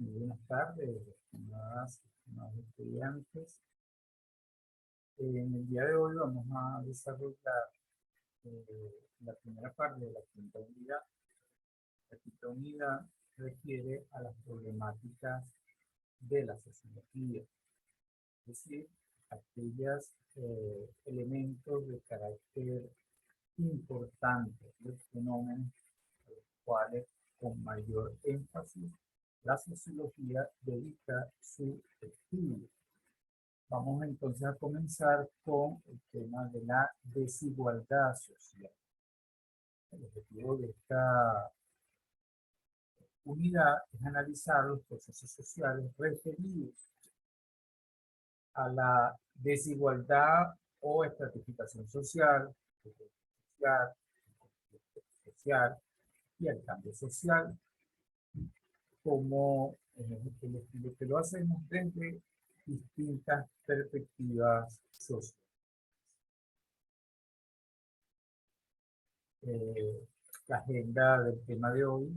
Muy buenas tardes, estimados estudiantes. En el día de hoy vamos a desarrollar la primera parte de la quinta unidad. La quinta unidad refiere a las problemáticas de la sociología, es decir, aquellos elementos de carácter importante del fenómeno, los cuales con mayor énfasis la sociología dedica su estudio. Vamos entonces a comenzar con el tema de la desigualdad social. El objetivo de esta unidad es analizar los procesos sociales referidos a la desigualdad o estratificación social, y al cambio social, como que lo hacemos desde distintas perspectivas sociales. La agenda del tema de hoy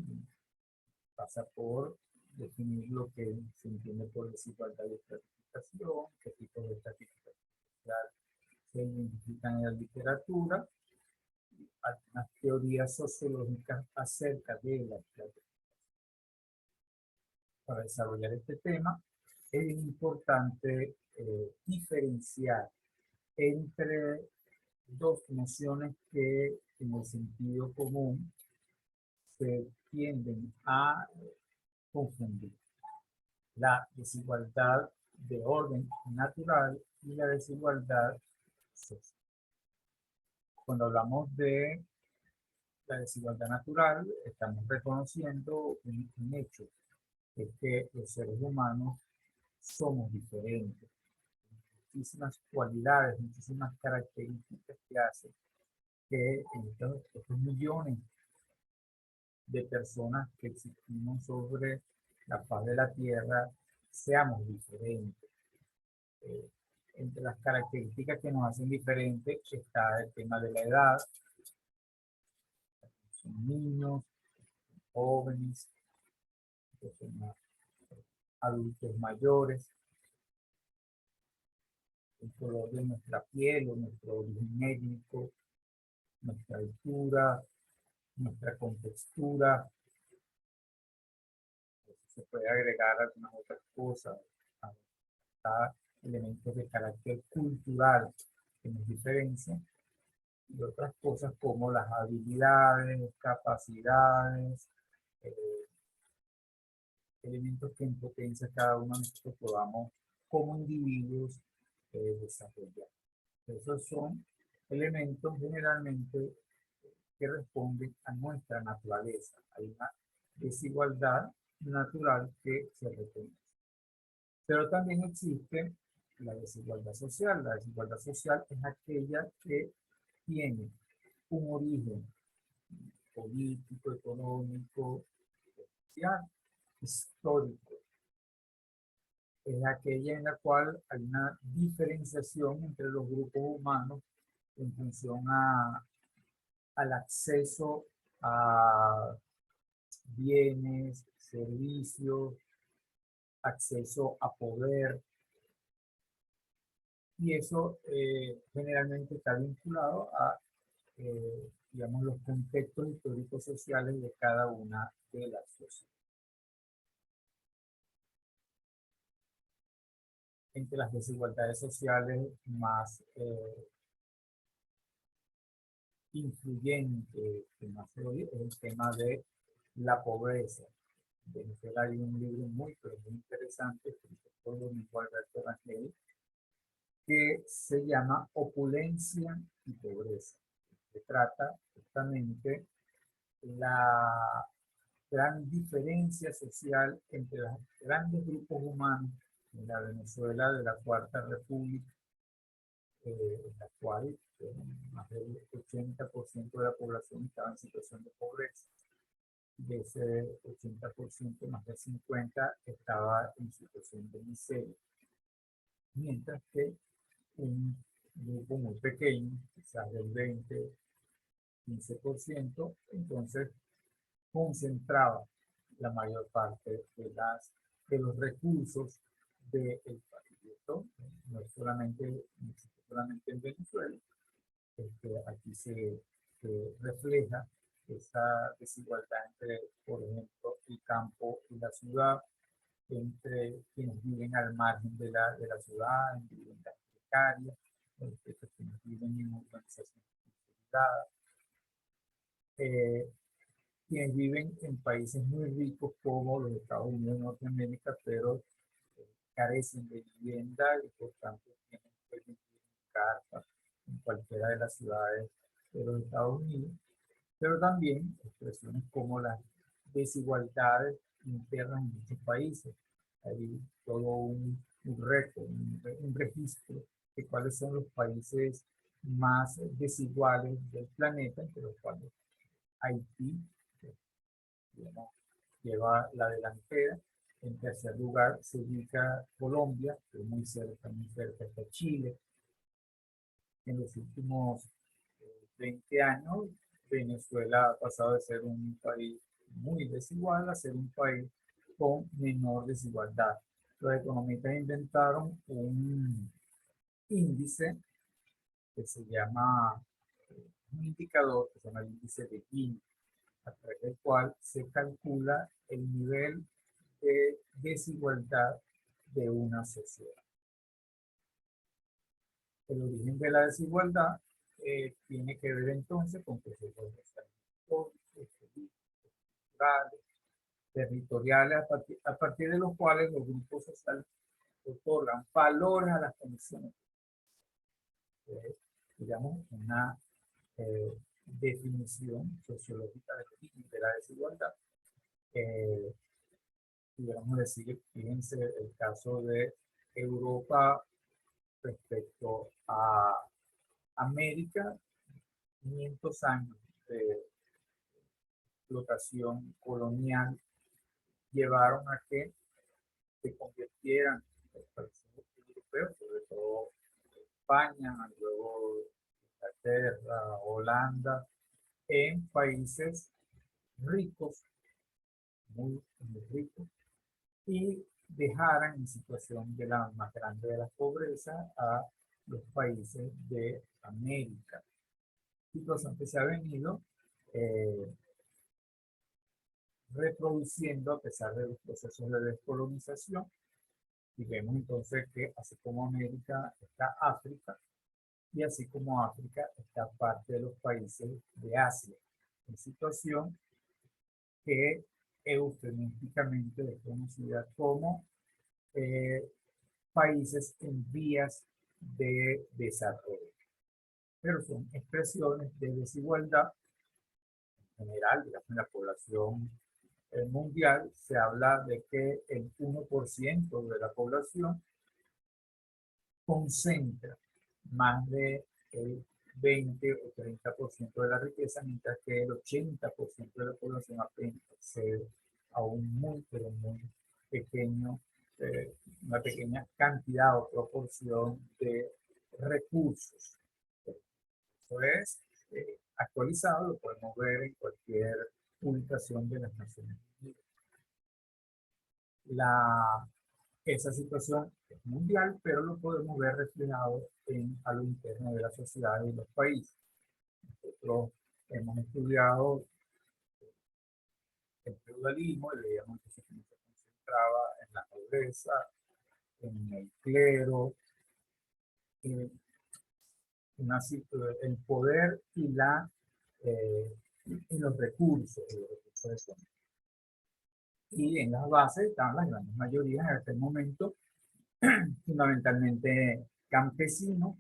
pasa por definir lo que se entiende por desigualdad y estratificación, qué tipos de estratificación social se identifican en la literatura, algunas teorías sociológicas acerca de la estratificación. Para desarrollar este tema es importante diferenciar entre dos nociones que en el sentido común se tienden a confundir: la desigualdad de orden natural y la desigualdad social. Cuando hablamos de la desigualdad natural, estamos reconociendo un hecho, es que los seres humanos somos diferentes. Muchísimas cualidades, muchísimas características que hacen que estos millones de personas que existimos sobre la faz de la Tierra seamos diferentes. Entre las características que nos hacen diferentes está el tema de la edad. Son niños, jóvenes, son adultos mayores, el color de nuestra piel o nuestro origen étnico, nuestra altura, nuestra contextura. Se puede agregar algunas otras cosas, elementos de carácter cultural que nos diferencian, y otras cosas como las habilidades, capacidades, elementos que en potencia cada uno de nosotros podamos como individuos desarrollar. Esos son elementos generalmente que responden a nuestra naturaleza. Hay una desigualdad natural que se reconoce. Pero también existe la desigualdad social. La desigualdad social es aquella que tiene un origen político, económico, social, histórico. Es aquella en la cual hay una diferenciación entre los grupos humanos en función al acceso a bienes, servicios, acceso a poder, y eso generalmente está vinculado a, digamos, los contextos históricos sociales de cada una de las sociedades. Entre las desigualdades sociales más influyente que más se oye es el tema de la pobreza. En Venezuela hay un libro muy interesante escrito por Domingo Alberto Rangel que se llama Opulencia y Pobreza. Se trata justamente la gran diferencia social entre los grandes grupos humanos en la Venezuela de la Cuarta República, en la cual más del 80% de la población estaba en situación de pobreza. De ese 80%, más del 50% estaba en situación de miseria. Mientras que un grupo muy pequeño, quizás del 20-15%, entonces concentraba la mayor parte de las de los recursos del país. Esto no es solamente en Venezuela, aquí se refleja esa desigualdad entre, por ejemplo, el campo y la ciudad, entre quienes viven al margen de la ciudad, en viviendas precarias, quienes viven en urbanizaciones consolidadas, quienes viven en países muy ricos como los Estados Unidos de Norteamérica, pero carecen de vivienda y por tanto tienen que vivir en carpas en cualquiera de las ciudades de los Estados Unidos, pero también expresiones como las desigualdades internas en muchos países. Hay todo un récord, un registro de cuáles son los países más desiguales del planeta, entre los cuales Haití, digamos, lleva la delantera. En tercer lugar se ubica Colombia, que es muy cerca está Chile. En los últimos 20 años, Venezuela ha pasado de ser un país muy desigual a ser un país con menor desigualdad. Los economistas inventaron un índice que se llama, un indicador que se llama el índice de Gini, a través del cual se calcula el nivel de desigualdad de una sociedad. El origen de la desigualdad tiene que ver entonces con procesos culturales, territoriales, a partir de los cuales los grupos sociales otorgan valores a las condiciones. Digamos, una definición sociológica del origen de la desigualdad. Digamos decir, fíjense el caso de Europa respecto a América, 500 años de explotación colonial llevaron a que se convirtieran los países europeos, sobre todo España, luego Inglaterra, Holanda, en países ricos, muy ricos, y dejaran en situación de la más grande de la pobreza a los países de América. Situación que se ha venido reproduciendo a pesar de los procesos de descolonización, y vemos entonces que así como América está África, y así como África está parte de los países de Asia, en situación que eufemísticamente es conocida como países en vías de desarrollo. Pero son expresiones de desigualdad en general, digamos, en la población mundial. Se habla de que el 1% de la población concentra más del 20 o 30% de la riqueza, mientras que el 80% de la población apenas accede a un muy, pero muy pequeño, una pequeña cantidad o proporción de recursos. Eso es actualizado, lo podemos ver en cualquier publicación de las Naciones Unidas. Esa situación es mundial, pero lo podemos ver reflejado a lo interno de la sociedad y los países. Nosotros hemos estudiado el feudalismo y veíamos que se concentraba en la nobleza, en el clero, en el poder y en los recursos económicos. Y en las bases están las grandes mayorías en este momento, fundamentalmente campesinos,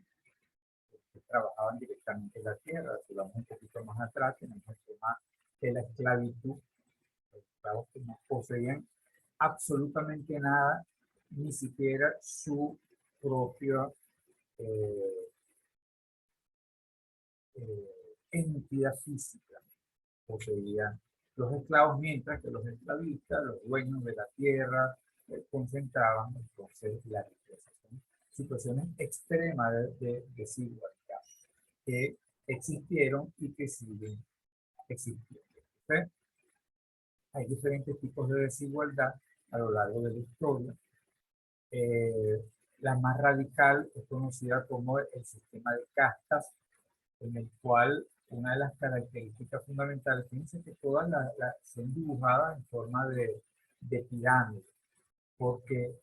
que trabajaban directamente en la tierra. Si vamos un poquito más atrás, tenemos el tema de la esclavitud, los esclavos que no poseían absolutamente nada, ni siquiera su propia entidad física poseían los esclavos, mientras que los esclavistas, los dueños de la tierra, concentraban entonces la riqueza. Son situaciones extremas de desigualdad que existieron y que siguen existiendo. ¿Sí? Hay diferentes tipos de desigualdad a lo largo de la historia. La más radical es conocida como el sistema de castas, en el cual una de las características fundamentales, fíjense que todas son dibujadas en forma de pirámide, porque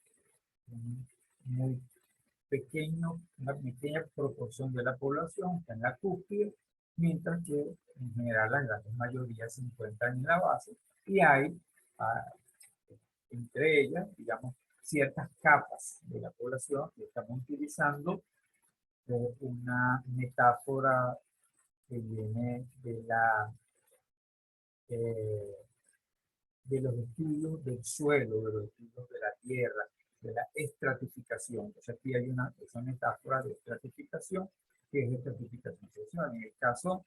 un muy una pequeña proporción de la población está en la cúspide, mientras que en general la gran mayoría se encuentran en la base y hay ah, entre ellas, digamos, ciertas capas de la población que estamos utilizando una metáfora que viene eh, de los estudios del suelo, de los estudios de la tierra, de la estratificación. Entonces aquí hay esa metáfora de estratificación, que es estratificación social. En el caso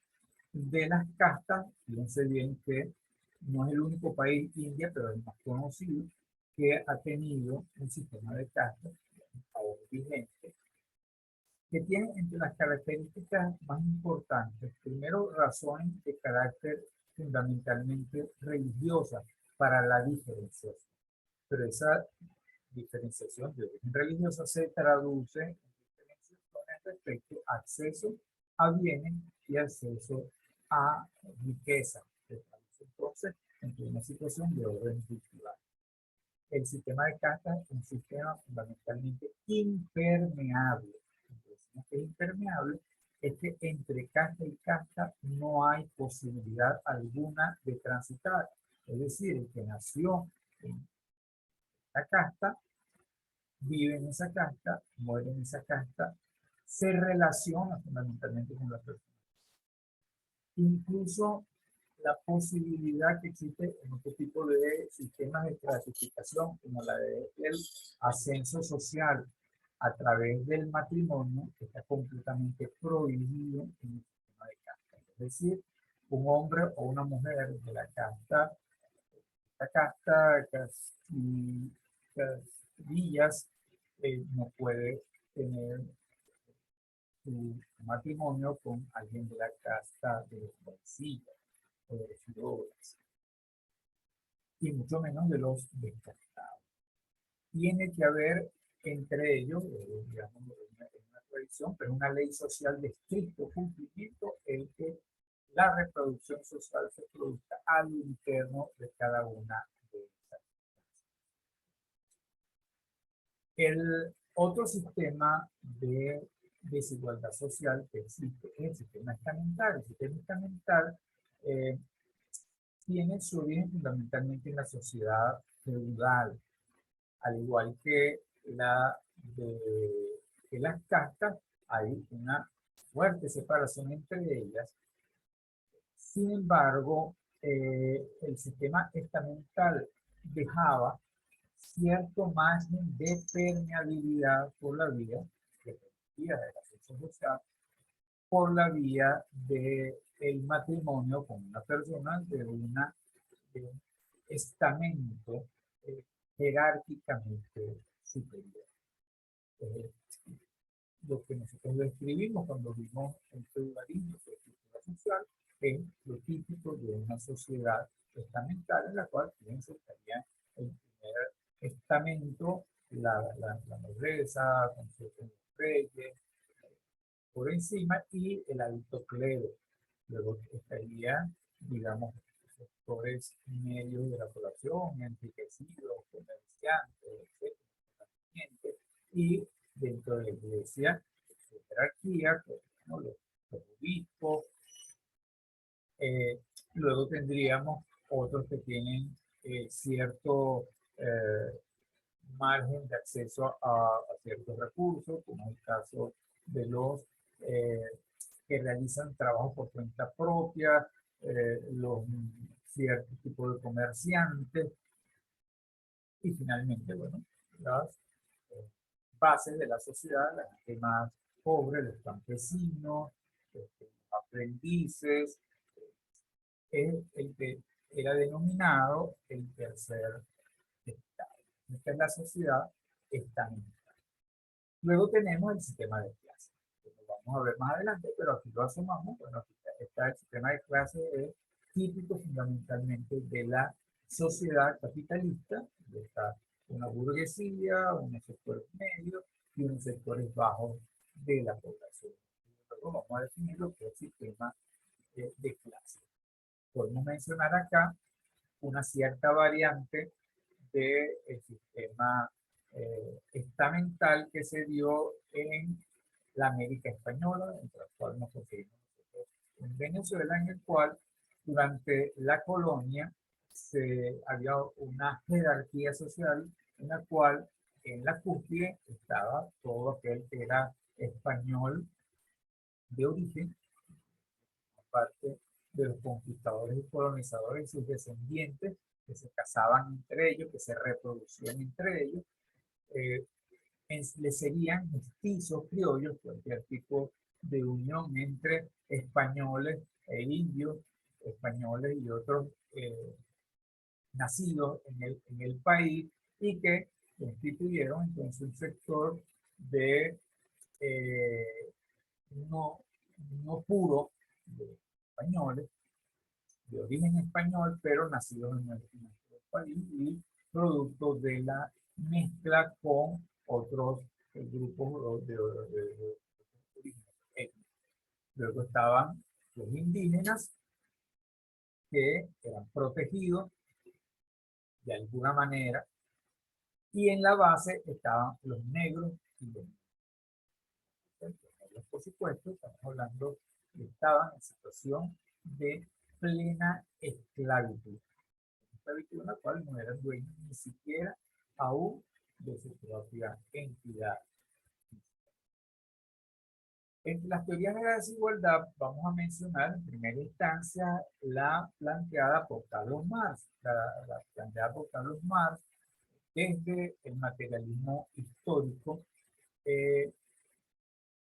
de las castas, fíjense bien que no es el único país, India, pero es el más conocido, que ha tenido un sistema de castas aún vigente, que tiene entre las características más importantes, primero, razones de carácter fundamentalmente religiosa para la diferenciación. Pero esa diferenciación de origen religiosa se traduce en diferenciaciones respecto a acceso a bienes y acceso a riqueza. Entonces, en una situación de orden cultural. El sistema de castas es un sistema fundamentalmente impermeable. Decimos que es impermeable, es que entre casta y casta no hay posibilidad alguna de transitar. Es decir, el que nació en la casta, vive en esa casta, muere en esa casta, se relaciona fundamentalmente con la persona. Incluso la posibilidad que existe en otro tipo de sistemas de clasificación, como la del ascenso social a través del matrimonio, que está completamente prohibido en el sistema de casta. Es decir, un hombre o una mujer de la casta Castillas, no puede tener su matrimonio con alguien de la casta de los bolsillos o de los figuras, y mucho menos de los descartados. Tiene que haber entre ellos, digamos, una tradición, pero una ley social de estricto cumplimiento, el que la reproducción social se produzca al interno de cada una de estas. El otro sistema de desigualdad social que existe es el sistema estamental. El sistema estamental tiene su origen fundamentalmente en la sociedad feudal, al igual que que las castas, hay una fuerte separación entre ellas. Sin embargo, el sistema estamental dejaba cierto margen de permeabilidad por la vía de la ascenso social, por la vía del matrimonio con una persona de un estamento jerárquicamente superior. Eh, lo que nosotros describimos cuando vimos el feudalismo, la estructura social, es lo típico de una sociedad estamental en la cual fíjense, estaría el primer estamento, la nobleza, con sus reyes, por encima, y el alto clero. Luego estaría, digamos, sectores medios de la población, enriquecidos, comerciantes, etc. Y dentro de la iglesia, su jerarquía, pues, ¿no? Los obispos. Luego tendríamos otros que tienen cierto margen de acceso a ciertos recursos, como el caso de los que realizan trabajo por cuenta propia, los ciertos tipos de comerciantes, y finalmente, bueno, las bases de la sociedad, la gente más pobre, los campesinos, los aprendices, es el que era denominado el tercer estado. Esta es la sociedad estamental. Luego tenemos el sistema de clases, que lo vamos a ver más adelante, pero aquí lo asomamos. Bueno, aquí está el sistema de clases, es típico fundamentalmente de la sociedad capitalista, donde está una burguesía, unos sectores medios y unos sectores bajos de la población. Luego vamos a definir lo que es el sistema de clase. Podemos mencionar acá una cierta variante del sistema estamental que se dio en la América Española, entre la cual nos conseguimos en Venezuela, en el cual durante la colonia había una jerarquía social en la cual en la cúspide estaba todo aquel que era español de origen, aparte de los conquistadores y colonizadores y sus descendientes, que se casaban entre ellos, que se reproducían entre ellos, le serían mestizos criollos, cualquier tipo de unión entre españoles e indios, españoles y otros nacidos en el país, y que constituyeron entonces un sector de no, no puro de españoles, de origen español, pero nacidos en nuestro país y producto de la mezcla con otros grupos de origen étnico. Luego estaban los indígenas, que eran protegidos de alguna manera, y en la base estaban los negros y los negros, por supuesto, estamos hablando que estaban en situación de plena esclavitud, en la cual no eran dueños ni siquiera aún de su propia entidad. Entre las teorías de la desigualdad vamos a mencionar en primera instancia la planteada por Carlos Marx, la planteada por Carlos Marx desde el materialismo histórico,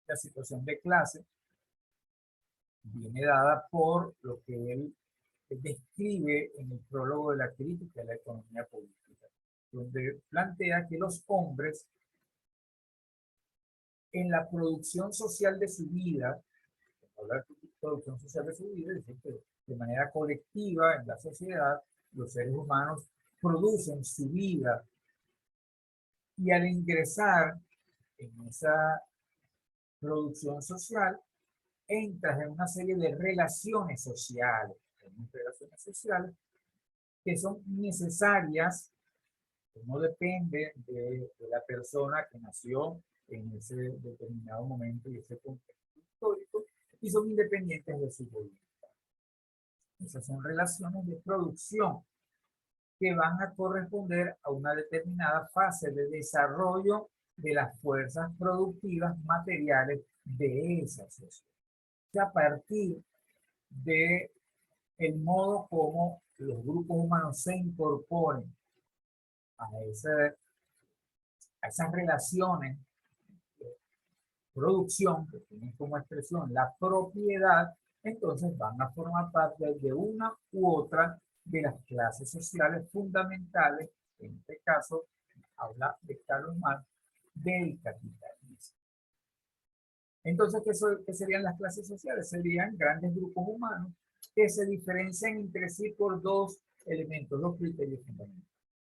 la situación de clase viene dada por lo que él describe en el prólogo de la crítica de la economía política, donde plantea que los hombres en la producción social de su vida, hablar de producción social de su vida, es decir, que de manera colectiva en la sociedad, los seres humanos producen su vida, y al ingresar en esa producción social, entras en una serie de relaciones sociales, que son necesarias, que no dependen de la persona que nació en ese determinado momento y ese contexto histórico, y son independientes de su voluntad. Esas son relaciones de producción que van a corresponder a una determinada fase de desarrollo de las fuerzas productivas materiales de esa sociedad. A partir de el modo como los grupos humanos se incorporen a esas relaciones de producción que tienen como expresión la propiedad, entonces van a formar parte de una u otra de las clases sociales fundamentales, en este caso habla de Carlos Marx, del capitalismo. Entonces, ¿qué serían las clases sociales? Serían grandes grupos humanos que se diferencian entre sí por dos elementos, dos criterios fundamentales.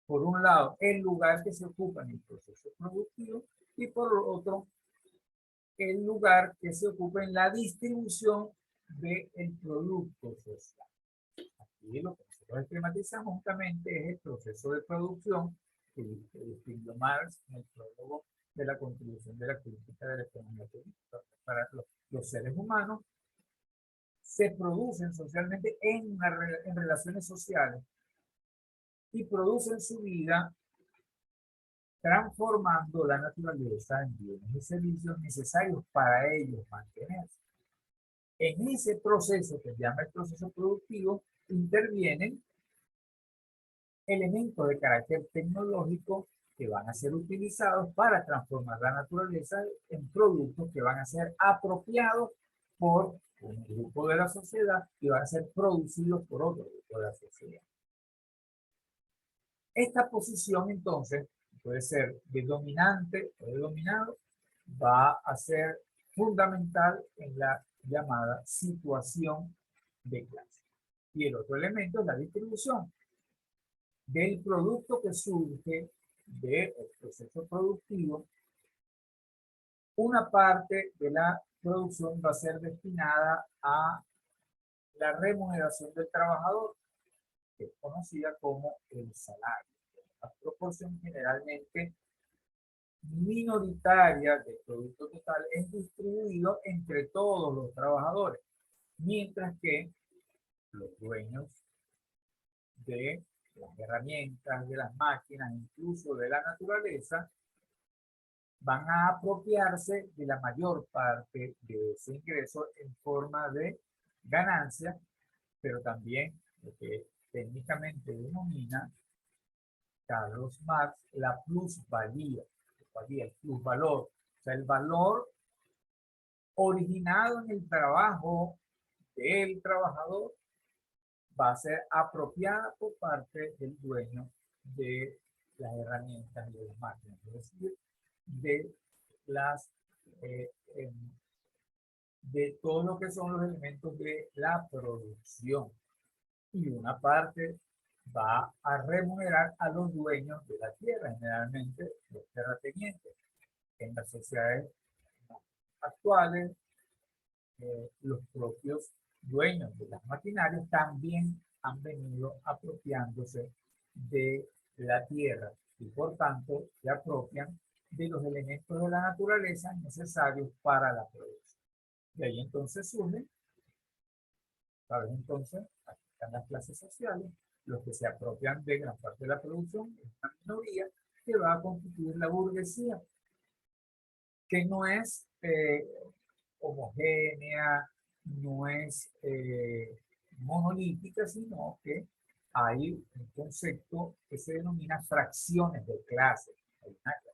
Por un lado, el lugar que se ocupa en el proceso productivo, y por otro, el lugar que se ocupa en la distribución del producto social. Aquí lo que nosotros esquematizamos justamente es el proceso de producción que distinguió Marx en el prólogo de la contribución de la crítica de la economía política. Para los seres humanos se producen socialmente en relaciones sociales y producen su vida transformando la naturaleza en bienes y servicios necesarios para ellos mantenerse. En ese proceso, que se llama el proceso productivo, intervienen elementos de carácter tecnológico que van a ser utilizados para transformar la naturaleza en productos que van a ser apropiados por un grupo de la sociedad y van a ser producidos por otro grupo de la sociedad. Esta posición, entonces, puede ser de dominante o de dominado, va a ser fundamental en la llamada situación de clase. Y el otro elemento es la distribución. del producto que surge del proceso productivo, una parte de la producción va a ser destinada a la remuneración del trabajador, que es conocida como el salario. La proporción generalmente minoritaria del producto total es distribuido entre todos los trabajadores, mientras que los dueños de las herramientas, de las máquinas, incluso de la naturaleza, van a apropiarse de la mayor parte de ese ingreso en forma de ganancia, pero también lo que técnicamente denomina Carlos Marx la plusvalía, el plusvalor, o sea, el valor originado en el trabajo del trabajador va a ser apropiada por parte del dueño de las herramientas y de las máquinas, es decir, de las de todo lo que son los elementos de la producción. Y una parte va a remunerar a los dueños de la tierra, generalmente los terratenientes. En las sociedades actuales, los propios dueños de las maquinarias también han venido apropiándose de la tierra y por tanto se apropian de los elementos de la naturaleza necesarios para la producción. De ahí entonces surge, ¿sabes? Entonces, aquí están las clases sociales, los que se apropian de gran parte de la producción, es una minoría que va a constituir la burguesía, que no es homogénea, no es monolítica, sino que hay un concepto que se denomina fracciones de clase.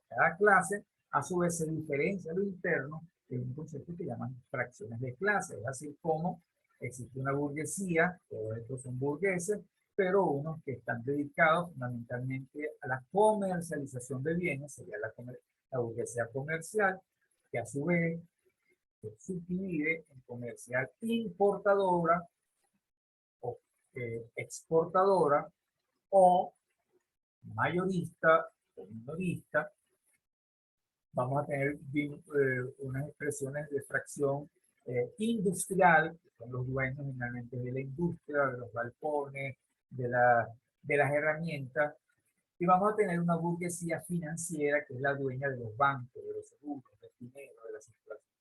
Cada clase, a su vez, se diferencia a lo interno de un concepto que llaman fracciones de clase. Es así como existe una burguesía, todos estos son burgueses, pero unos que están dedicados fundamentalmente a la comercialización de bienes, sería la burguesía comercial, que a su vez se subdivide en comercial importadora o exportadora o mayorista o minorista. Vamos a tener unas expresiones de fracción industrial, que son los dueños generalmente de la industria, de los galpones, de las herramientas, y vamos a tener una burguesía financiera que es la dueña de los bancos, de los seguros, del dinero, de la circulación.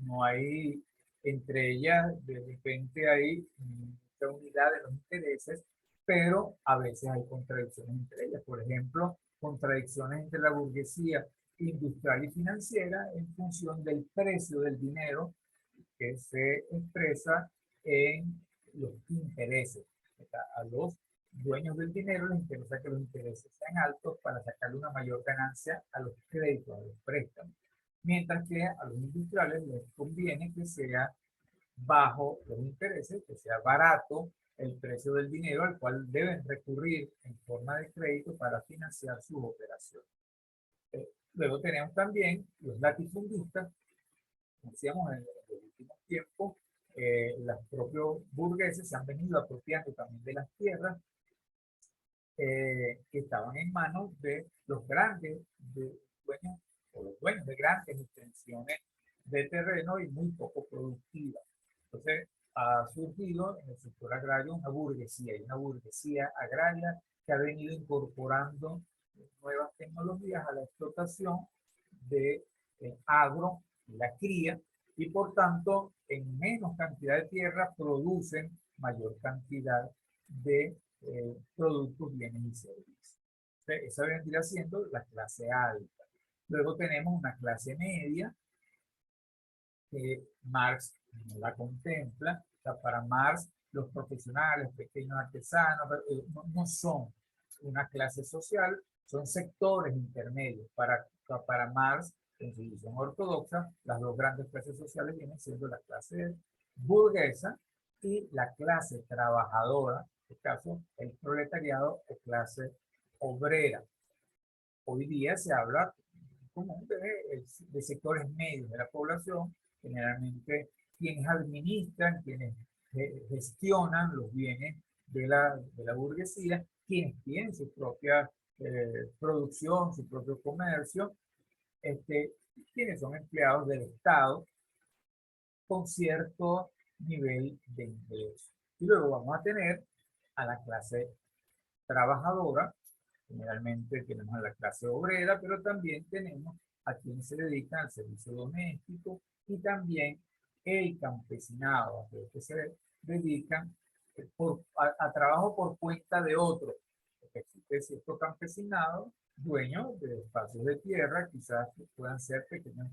No hay entre ellas, de repente hay mucha unidad de los intereses, pero a veces hay contradicciones entre ellas. Por ejemplo, contradicciones entre la burguesía industrial y financiera en función del precio del dinero que se expresa en los intereses. A los dueños del dinero les interesa que los intereses sean altos para sacarle una mayor ganancia a los créditos, a los préstamos. Mientras que a los industriales les conviene que sea bajo los intereses, que sea barato el precio del dinero al cual deben recurrir en forma de crédito para financiar sus operaciones. Luego tenemos también los latifundistas, como decíamos en los últimos tiempos, los propios burgueses se han venido apropiando también de las tierras que estaban en manos de los grandes dueños o los dueños de grandes extensiones de terreno y muy poco productivas. Entonces, ha surgido en el sector agrario una burguesía, y una burguesía agraria que ha venido incorporando nuevas tecnologías a la explotación de agro, la cría, y por tanto, en menos cantidad de tierra producen mayor cantidad de productos, bienes y servicios. Entonces, esa vendría siendo la clase alta. Luego tenemos una clase media, que Marx no la contempla. O sea, para Marx, los profesionales, pequeños artesanos, no son una clase social, son sectores intermedios. Para Marx, en su visión ortodoxa, las dos grandes clases sociales vienen siendo la clase burguesa y la clase trabajadora, en este caso el proletariado o clase obrera. Hoy día se habla común de sectores medios de la población, generalmente quienes administran, quienes gestionan los bienes de la burguesía, quienes tienen su propia producción, su propio comercio, quienes son empleados del Estado con cierto nivel de ingreso. Y luego vamos a tener a la clase trabajadora, generalmente tenemos a la clase obrera, pero también tenemos a quienes se dedican al servicio doméstico y también el campesinado, a los que se dedican a trabajo por cuenta de otros. Existe cierto campesinado, dueños de espacios de tierra, quizás puedan ser pequeños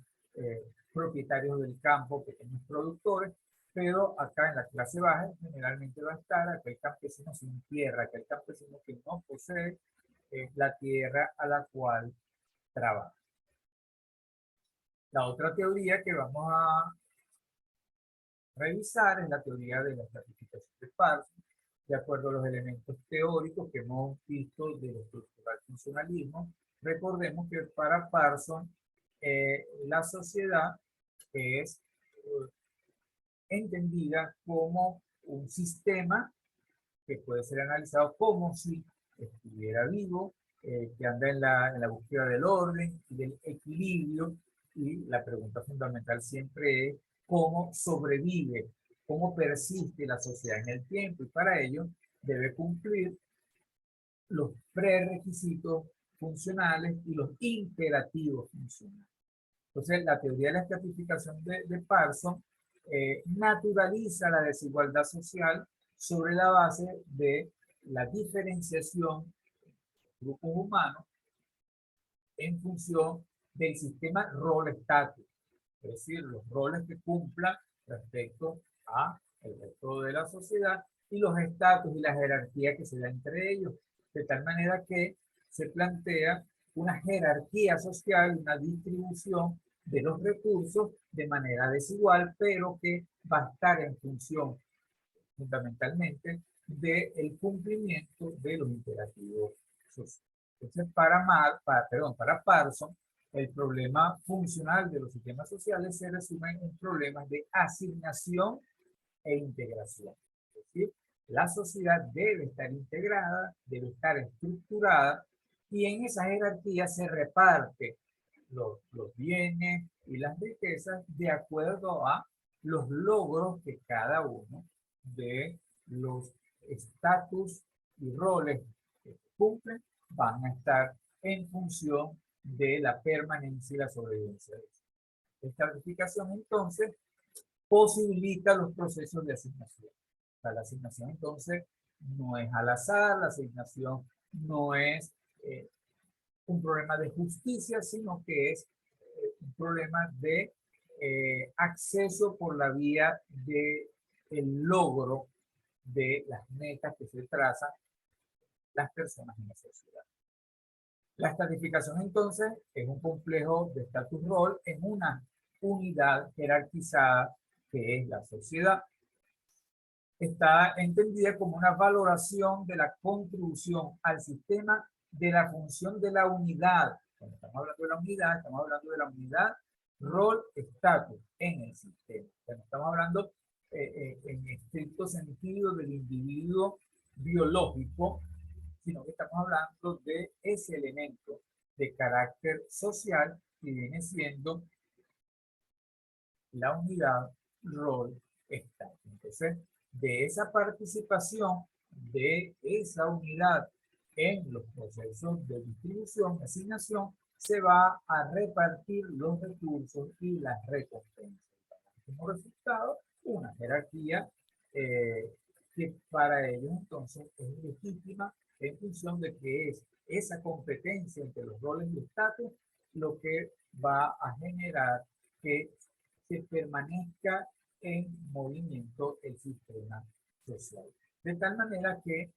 propietarios del campo, pequeños productores, pero acá en la clase baja generalmente va a estar aquel campesino sin tierra, aquel campesino que no posee la tierra a la cual trabaja. La otra teoría que vamos a revisar es la teoría de la estratificación de Parsons, de acuerdo a los elementos teóricos que hemos visto del estructural funcionalismo. Recordemos que para Parsons la sociedad es entendida como un sistema que puede ser analizado como si estuviera vivo, que anda en la búsqueda del orden y del equilibrio, y la pregunta fundamental siempre es cómo sobrevive, cómo persiste la sociedad en el tiempo, y para ello debe cumplir los prerequisitos funcionales y los imperativos funcionales. Entonces, la teoría de la estratificación de Parsons naturaliza la desigualdad social sobre la base de la diferenciación de grupos humanos en función del sistema rol-estatus, es decir, los roles que cumplan respecto a el resto de la sociedad y los estatus y la jerarquía que se da entre ellos, de tal manera que se plantea una jerarquía social, una distribución de los recursos de manera desigual, pero que va a estar en función fundamentalmente del cumplimiento de los imperativos sociales. Entonces, para Parsons, el problema funcional de los sistemas sociales se resume en problemas de asignación e integración. Es decir, la sociedad debe estar integrada, debe estar estructurada, y en esa jerarquía se reparte los bienes y las riquezas de acuerdo a los logros que cada uno de los estatus y roles que cumplen van a estar en función de la permanencia y la sobrevivencia de eso. Esta estratificación entonces posibilita los procesos de asignación. O sea, la asignación entonces no es al azar, la asignación no es un problema de justicia, sino que es un problema de acceso por la vía de el logro de las metas que se trazan las personas en la sociedad. La estratificación entonces es un complejo de status rol en una unidad jerarquizada que es la sociedad. Está entendida como una valoración de la contribución al sistema de la función de la unidad. Cuando estamos hablando de la unidad, estamos hablando de la unidad, rol, estatus en el sistema. No estamos hablando en estricto sentido del individuo biológico, sino que estamos hablando de ese elemento de carácter social que viene siendo la unidad, rol, estatus. Entonces, de esa participación de esa unidad en los procesos de distribución, asignación, se va a repartir los recursos y las recompensas. Como resultado, una jerarquía que para ellos entonces es legítima en función de que es esa competencia entre los roles y estatus lo que va a generar que se permanezca en movimiento el sistema social. De tal manera que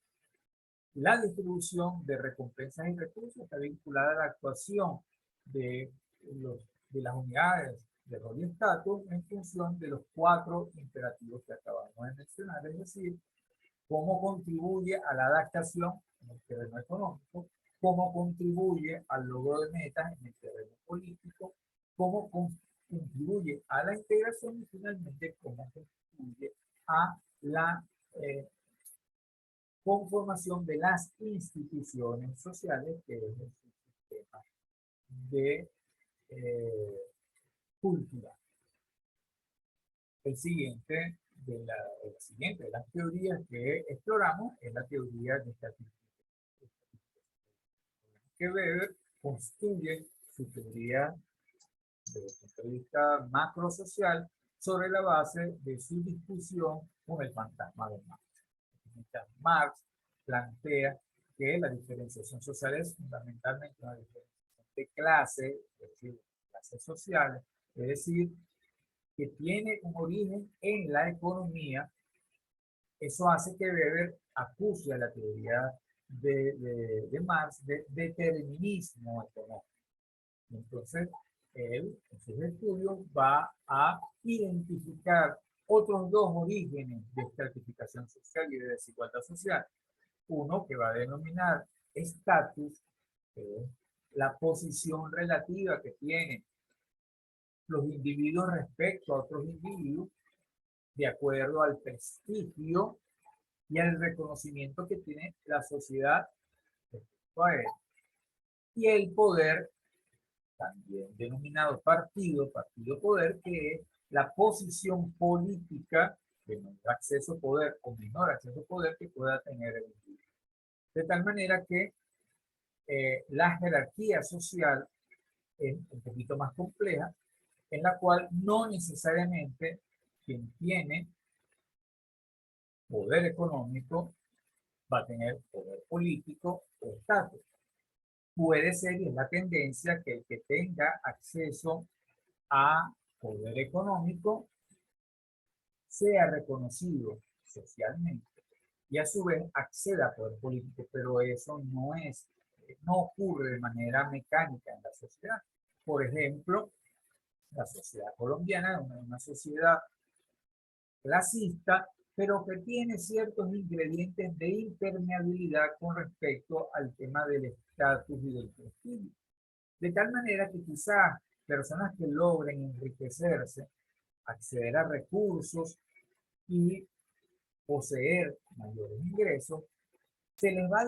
la distribución de recompensas y recursos está vinculada a la actuación de, de las unidades de rol y estatus en función de los 4 imperativos que acabamos de mencionar, es decir, cómo contribuye a la adaptación en el terreno económico, cómo contribuye al logro de metas en el terreno político, cómo contribuye a la integración y finalmente cómo contribuye a la conformación de las instituciones sociales, que es el sistema de cultura. El siguiente la siguiente de las teorías que exploramos es la teoría de estatistificación, que Weber construye su teoría desde el punto de vista macrosocial sobre la base de su discusión con el fantasma de Marx. Marx plantea que la diferenciación social es fundamentalmente una diferenciación de clase, es decir, clases sociales, es decir, que tiene un origen en la economía. Eso hace que Weber acuse a la teoría de Marx de determinismo económico. Entonces, él en sus estudios va a identificar otros dos orígenes de estratificación social y de desigualdad social. Uno que va a denominar estatus, la posición relativa que tienen los individuos respecto a otros individuos, de acuerdo al prestigio y al reconocimiento que tiene la sociedad respecto a él. Y el poder, también denominado partido-poder, que es la posición política de mayor acceso a poder o menor acceso a poder que pueda tener el individuo. De tal manera que la jerarquía social es un poquito más compleja, en la cual no necesariamente quien tiene poder económico va a tener poder político o estatus. Puede ser, y es la tendencia, que el que tenga acceso a poder económico sea reconocido socialmente y a su vez acceda a poder político, pero eso no ocurre de manera mecánica en la sociedad. Por ejemplo, la sociedad colombiana es una sociedad clasista, pero que tiene ciertos ingredientes de impermeabilidad con respecto al tema del estatus y del prestigio. De tal manera que quizás personas que logren enriquecerse, acceder a recursos y poseer mayores ingresos, se les va a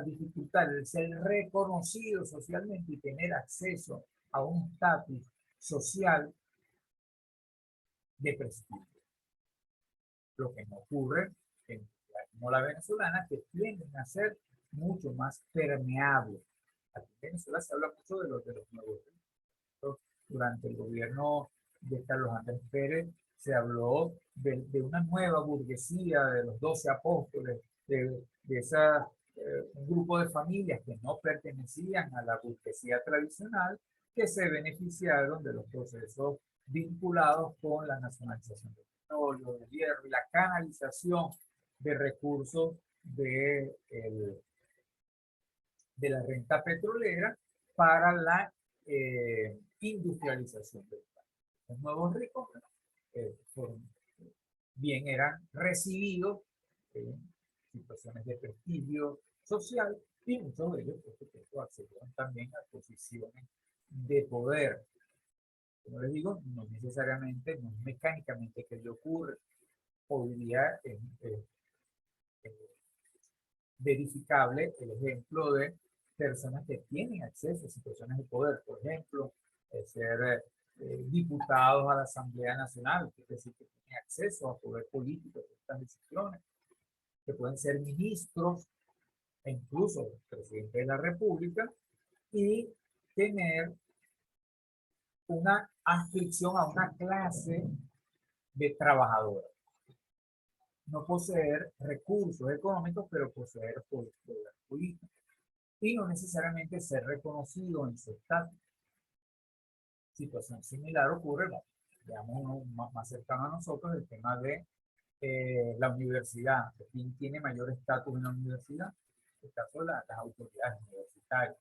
dificultar, el ser reconocido socialmente y tener acceso a un estatus social de prestigio. Lo que no ocurre en como la venezolana, que tienden a ser mucho más permeables. Aquí en Venezuela se habla mucho de los nuevos ricos. Durante el gobierno de Carlos Andrés Pérez se habló de una nueva burguesía, de los 12 apóstoles, de un grupo de familias que no pertenecían a la burguesía tradicional, que se beneficiaron de los procesos vinculados con la nacionalización del petróleo, del hierro y la canalización de recursos de la renta petrolera para la industrialización del país. Los nuevos ricos bien eran recibidos en situaciones de prestigio social y muchos de ellos, por supuesto, accedieron también a posiciones de poder. Como les digo, no necesariamente, no mecánicamente que le ocurre. Hoy día es verificable el ejemplo de personas que tienen acceso a situaciones de poder, por ejemplo, ser diputados a la Asamblea Nacional, es decir, que tienen acceso a poder político de estas decisiones, que pueden ser ministros e incluso presidente de la República, y tener una adscripción a una clase de trabajadores. No poseer recursos económicos, pero poseer poder político. Y no necesariamente ser reconocido en su estatus. Situación similar ocurre, digamos, uno más cercano a nosotros, el tema de la universidad. ¿Quién tiene mayor estatus en la universidad? En el caso de las autoridades universitarias.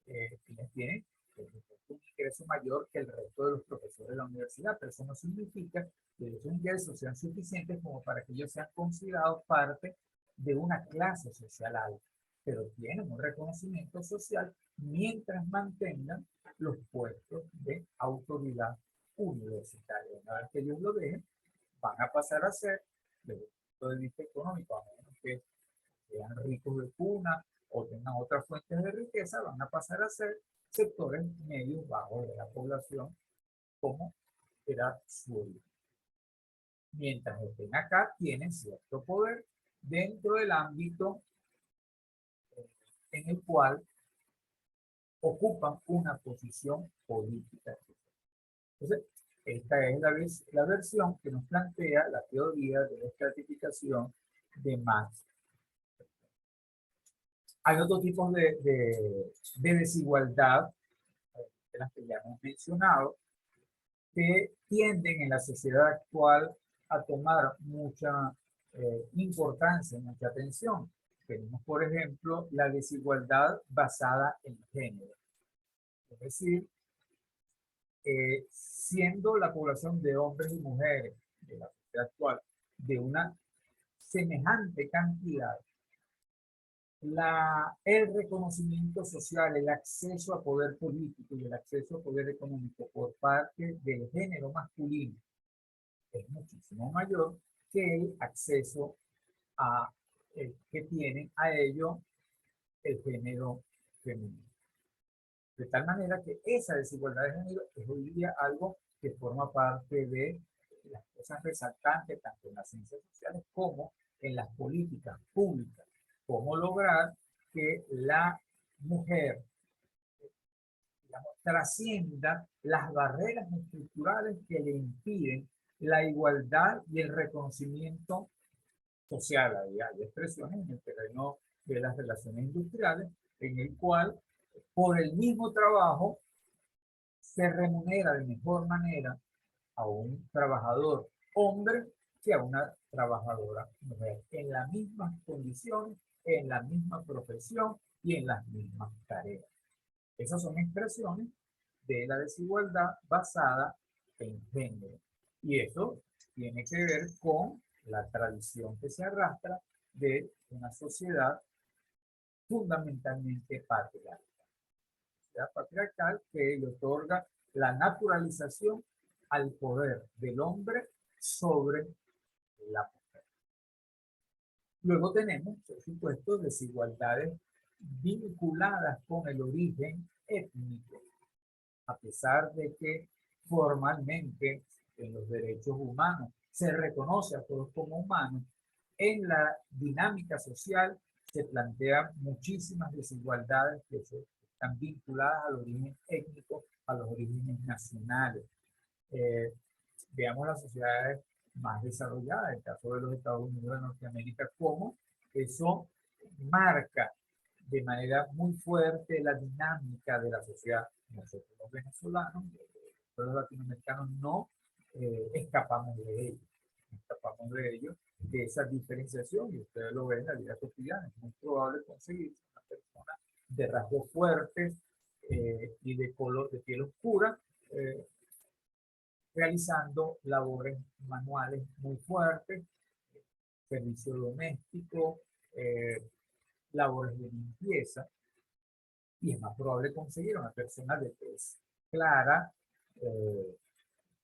Quienes tienen un ingreso mayor que el resto de los profesores de la universidad, pero eso no significa que esos ingresos sean suficientes como para que ellos sean considerados parte de una clase social alta, pero tienen un reconocimiento social mientras mantengan los puestos de autoridad universitaria. Una vez que ellos lo dejen, van a pasar a ser, punto de vista económico, a menos que sean ricos de cuna o tengan otras fuentes de riqueza, van a pasar a ser sectores medios bajos de la población, como era su origen. Mientras estén acá, tienen cierto poder dentro del ámbito en el cual ocupan una posición política. Entonces, esta es la versión que nos plantea la teoría de la estratificación de Max. Hay otros tipos de desigualdad, de las que ya hemos mencionado, que tienden en la sociedad actual a tomar mucha importancia, mucha atención. Tenemos, por ejemplo, la desigualdad basada en género. Es decir, siendo la población de hombres y mujeres de la sociedad actual de una semejante cantidad, el reconocimiento social, el acceso a poder político y el acceso a poder económico por parte del género masculino es muchísimo mayor que el acceso que tienen a ello el género femenino. De tal manera que esa desigualdad de género es hoy día algo que forma parte de las cosas resaltantes tanto en las ciencias sociales como en las políticas públicas. Cómo lograr que la mujer, digamos, trascienda las barreras estructurales que le impiden la igualdad y el reconocimiento social. Hay expresiones en el terreno de las relaciones industriales en el cual por el mismo trabajo se remunera de mejor manera a un trabajador hombre que a una trabajadora mujer, en las mismas condiciones, en la misma profesión y en las mismas tareas. Esas son expresiones de la desigualdad basada en género. Y eso tiene que ver con la tradición que se arrastra de una sociedad fundamentalmente patriarcal. Patriarcal que le otorga la naturalización al poder del hombre sobre la mujer. Luego tenemos, por supuesto, desigualdades vinculadas con el origen étnico, a pesar de que formalmente en los derechos humanos se reconoce a todos como humanos, en la dinámica social se plantean muchísimas desigualdades que están vinculadas al origen étnico, a los orígenes nacionales. Veamos las sociedades más desarrolladas, el caso de los Estados Unidos de Norteamérica, cómo eso marca de manera muy fuerte la dinámica de la sociedad. Nosotros los venezolanos, los latinoamericanos no escapamos de ello, de esa diferenciación, y ustedes lo ven en la vida cotidiana. Es muy probable conseguir una persona de rasgos fuertes y de color de piel oscura, realizando labores manuales muy fuertes, servicio doméstico, labores de limpieza, y es más probable conseguir una persona de tez clara,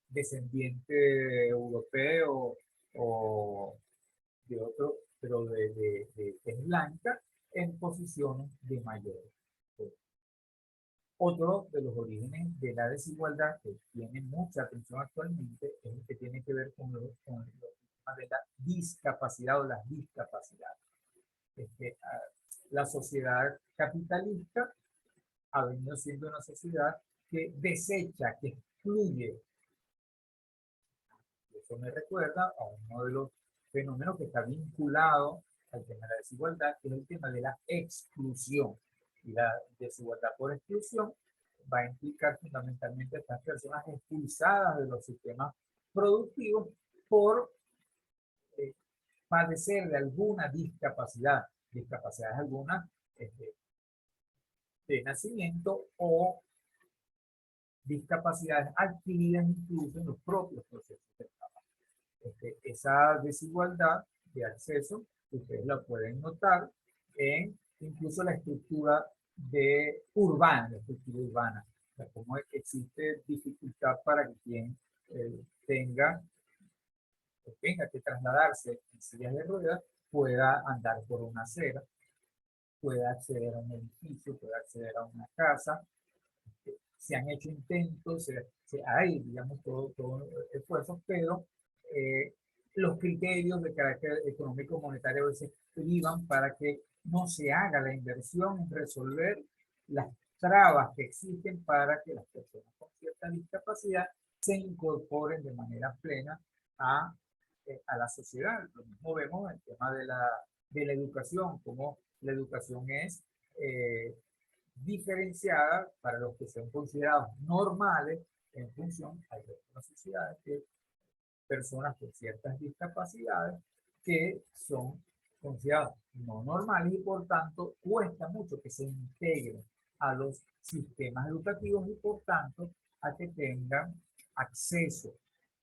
descendiente europeo o de otro, pero de tez blanca, en posiciones de mayor. Otro de los orígenes de la desigualdad que tiene mucha atención actualmente es el que tiene que ver con los temas de la discapacidad o las discapacidades. La sociedad capitalista ha venido siendo una sociedad que desecha, que excluye. Eso me recuerda a uno de los fenómenos que está vinculado al tema de la desigualdad, que es el tema de la exclusión. Y la desigualdad por exclusión va a implicar fundamentalmente a estas personas expulsadas de los sistemas productivos por padecer de alguna discapacidades algunas de nacimiento o discapacidades adquiridas incluso en los propios procesos de trabajo. Esa desigualdad de acceso, ustedes la pueden notar en incluso la estructura urbana, o sea, cómo existe dificultad para que quien tenga tenga que trasladarse en sillas de ruedas pueda andar por una acera, pueda acceder a un edificio, pueda acceder a una casa. Se han hecho intentos, hay, digamos, todo esfuerzos, pero eh, los criterios de carácter económico monetario a veces privan para que no se haga la inversión en resolver las trabas que existen para que las personas con cierta discapacidad se incorporen de manera plena a la sociedad. Lo mismo vemos en el tema de la educación, como la educación es diferenciada para los que son considerados normales en función a las sociedades de personas con ciertas discapacidades que son consideradas no normales y por tanto cuesta mucho que se integren a los sistemas educativos y por tanto a que tengan acceso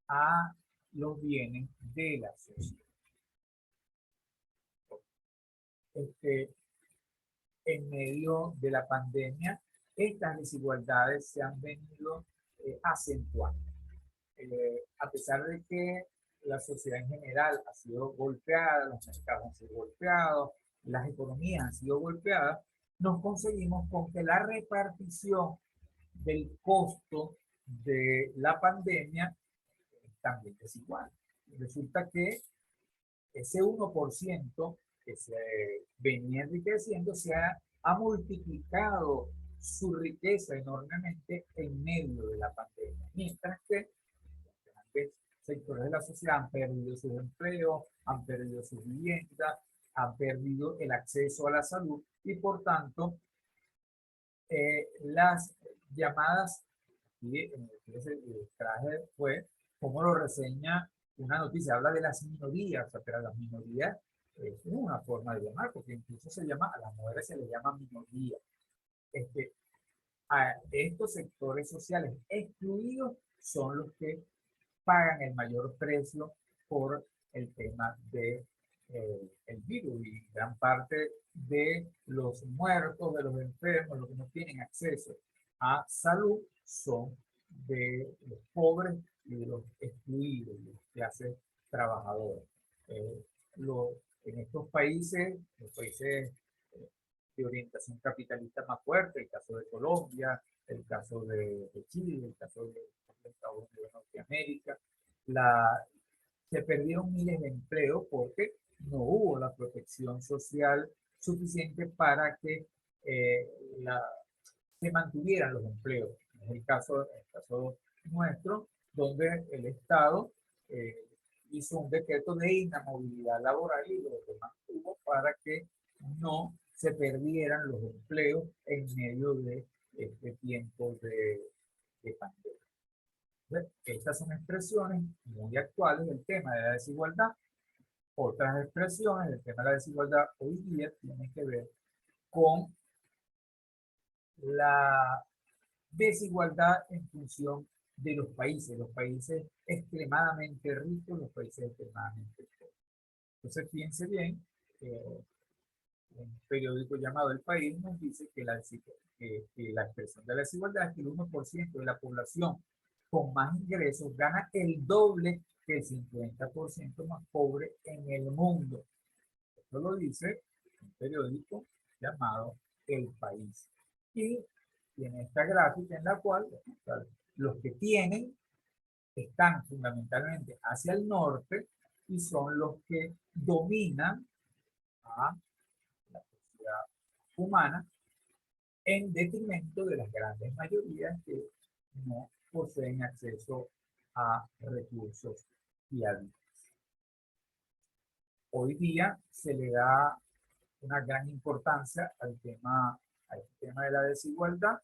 a los bienes de la sociedad. En medio de la pandemia, estas desigualdades se han venido acentuando. A pesar de que la sociedad en general ha sido golpeada, los mercados han sido golpeados, las economías han sido golpeadas, nos conseguimos con que la repartición del costo de la pandemia también es desigual. Resulta que ese 1% que se venía enriqueciendo ha multiplicado su riqueza enormemente en medio de la pandemia, mientras que los grandes sectores de la sociedad han perdido sus empleos, han perdido sus viviendas, han perdido el acceso a la salud y por tanto las llamadas, y en el que traje fue como lo reseña una noticia, habla de las minorías, pero las minorías es una forma de llamar, porque incluso se llama, a las mujeres se les llama minoría. A estos sectores sociales excluidos son los que pagan el mayor precio por el tema de el virus y gran parte de los muertos, de los enfermos, los que no tienen acceso a salud son de los pobres y de los excluidos, de las clases trabajadoras. Eh, en estos países, los países de orientación capitalista más fuerte, el caso de Colombia, el caso de Chile, el caso de Estados Unidos de Norteamérica, se perdieron miles de empleos porque no hubo la protección social suficiente para que eh, la, se mantuvieran los empleos. Es el caso nuestro, donde el Estado hizo un decreto de inamovilidad laboral y lo mantuvo para que no se perdieran los empleos en medio de este tiempo de pandemia. Estas son expresiones muy actuales del tema de la desigualdad. Otras expresiones del tema de la desigualdad hoy día tienen que ver con la desigualdad en función de los países extremadamente ricos, los países extremadamente pobres. Entonces, piense bien, un periódico llamado El País nos dice que la expresión de la desigualdad es que el 1% de la población con más ingresos gana el doble que el 50% más pobre en el mundo. Esto lo dice un periódico llamado El País. Y tiene esta gráfica en la cual los que tienen están fundamentalmente hacia el norte y son los que dominan a la sociedad humana en detrimento de las grandes mayorías que no poseen acceso a recursos fiables. Hoy día se le da una gran importancia al tema de la desigualdad.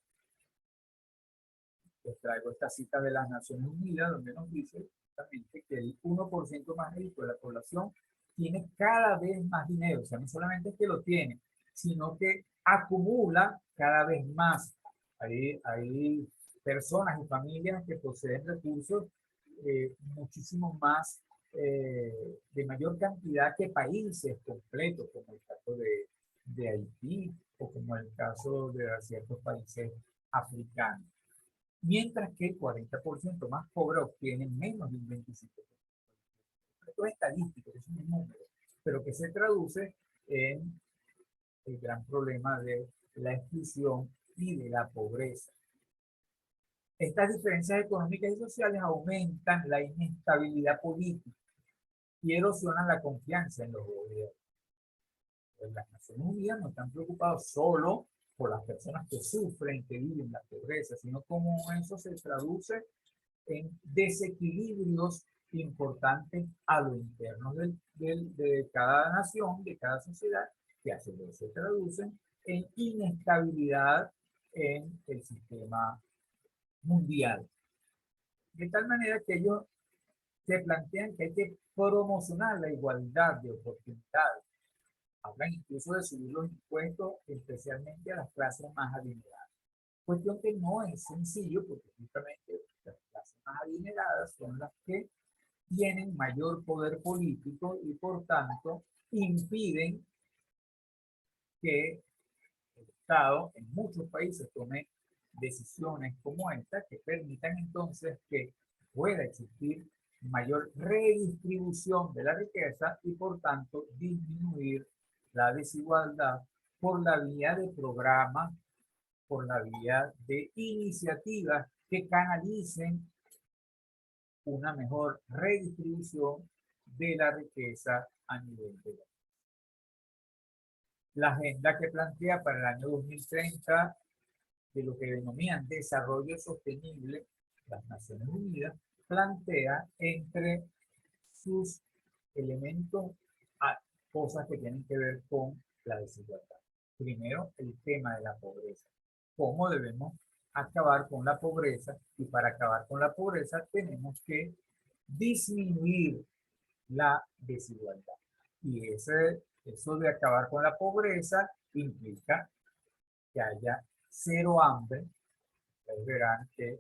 Les traigo esta cita de las Naciones Unidas, donde nos dice justamente que el 1% más rico de la población tiene cada vez más dinero. O sea, no solamente es que lo tiene, sino que acumula cada vez más. Hay personas y familias que poseen recursos muchísimo más, de mayor cantidad que países completos, como el caso de Haití o como el caso de ciertos países africanos. Mientras que el 40% más pobres obtienen menos de un 25%. esto es estadístico, es un número, pero que se traduce en el gran problema de la exclusión y de la pobreza. Estas diferencias económicas y sociales aumentan la inestabilidad política y erosionan la confianza en los gobiernos. Las Naciones Unidas no están preocupados solo por las personas que sufren, que viven la pobreza, sino cómo eso se traduce en desequilibrios importantes a lo interno de cada nación, de cada sociedad, que a su vez se traducen en inestabilidad en el sistema mundial. De tal manera que ellos se plantean que hay que promocionar la igualdad de oportunidades. Hablan incluso de subir los impuestos, especialmente a las clases más adineradas. Cuestión que no es sencillo, porque justamente las clases más adineradas son las que tienen mayor poder político y por tanto impiden que el Estado en muchos países tome decisiones como esta que permitan entonces que pueda existir mayor redistribución de la riqueza y por tanto disminuir la desigualdad por la vía de programas, por la vía de iniciativas que canalicen una mejor redistribución de la riqueza a nivel global. La agenda que plantea para el año 2030 de lo que denominan desarrollo sostenible, las Naciones Unidas, plantea entre sus elementos cosas que tienen que ver con la desigualdad. Primero, el tema de la pobreza. ¿Cómo debemos acabar con la pobreza? Y para acabar con la pobreza tenemos que disminuir la desigualdad. Y eso de acabar con la pobreza implica que haya cero hambre. Ustedes verán que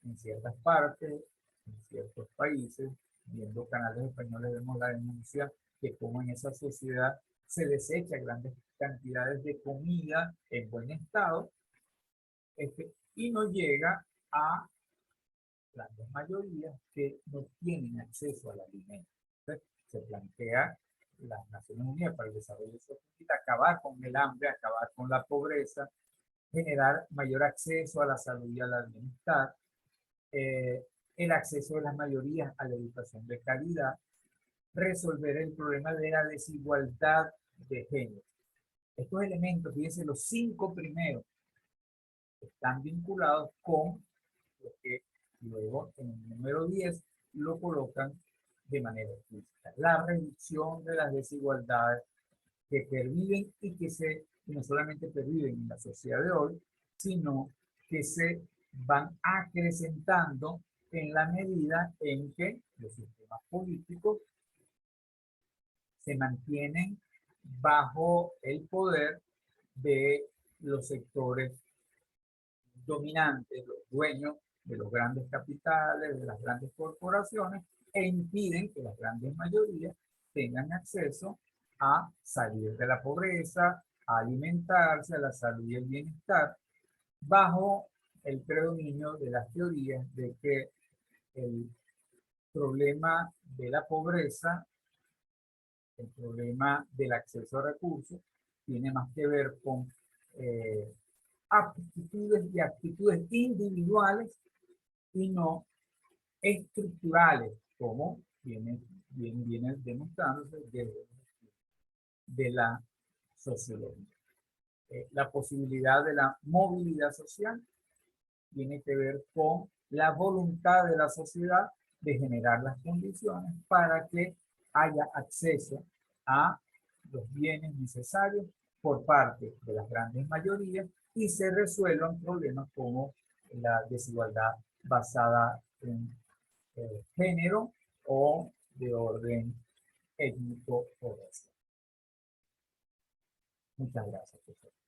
en ciertas partes, en ciertos países, viendo canales españoles, vemos la denuncia que como en esa sociedad se desecha grandes cantidades de comida en buen estado y no llega a las mayorías que no tienen acceso al alimento. Entonces, se plantea las Naciones Unidas para el Desarrollo Sostenible acabar con el hambre, acabar con la pobreza, generar mayor acceso a la salud y al bienestar, el acceso de las mayorías a la educación de calidad, resolver el problema de la desigualdad de género. Estos elementos, fíjense, los 5 primeros están vinculados con lo que luego en el número 10 lo colocan de manera explícita. La reducción de las desigualdades que perviven y que no solamente perviven en la sociedad de hoy, sino que se van acrecentando en la medida en que los sistemas políticos se mantienen bajo el poder de los sectores dominantes, los dueños de los grandes capitales, de las grandes corporaciones, e impiden que las grandes mayorías tengan acceso a salir de la pobreza, a alimentarse, a la salud y el bienestar, bajo el predominio de las teorías de que el problema de la pobreza, el problema del acceso a recursos, tiene más que ver con aptitudes y actitudes individuales y no estructurales, como viene demostrándose de la sociología. La posibilidad de la movilidad social tiene que ver con la voluntad de la sociedad de generar las condiciones para que haya acceso a los bienes necesarios por parte de las grandes mayorías y se resuelvan problemas como la desigualdad basada en género o de orden étnico o racial. Muchas gracias, profesor.